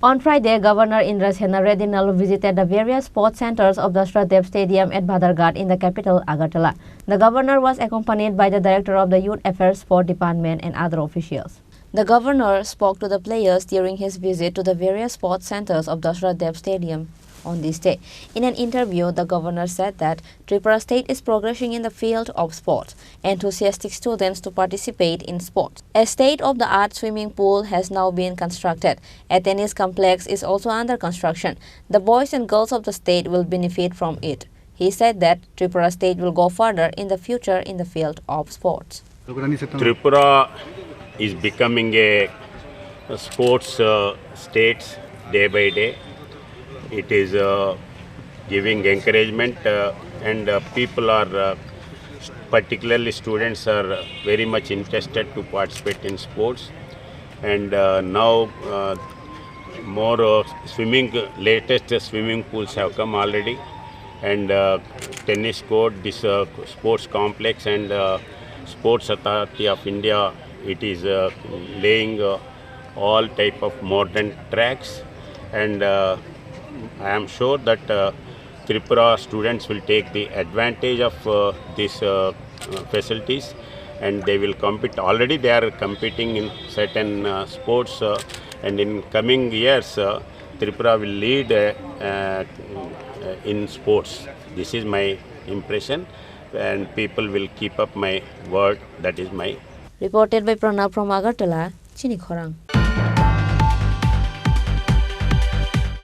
On Friday, Governor Indra Sena Reddy Nallu visited the various sports centers of Dasaratha Dev Stadium at Bhadarghat in the capital, Agartala. The governor was accompanied by the director of the Youth Affairs Sport Department and other officials. The governor spoke to the players during his visit to the various sports centers of Dasaratha Dev Stadium on this day. In an interview, the governor said that Tripura state is progressing in the field of sports, enthusiastic students to participate in sports. A state-of-the-art swimming pool has now been constructed. A tennis complex is also under construction. The boys and girls of the state will benefit from it. He said that Tripura state will go further in the future in the field of sports. Tripura is becoming a sports state day by day. It is giving encouragement and people are, particularly students, are very much interested to participate in sports. And now more latest swimming pools have come already, and tennis court, this sports complex, and Sports Authority of India, it is laying all type of modern tracks, and I am sure that Tripura students will take the advantage of these facilities, and they will compete. Already they are competing in certain sports, and in coming years Tripura will lead in sports. This is my impression, and people will keep up my word. That is my. Reported by Pranav from Agartala, Chini Khorang.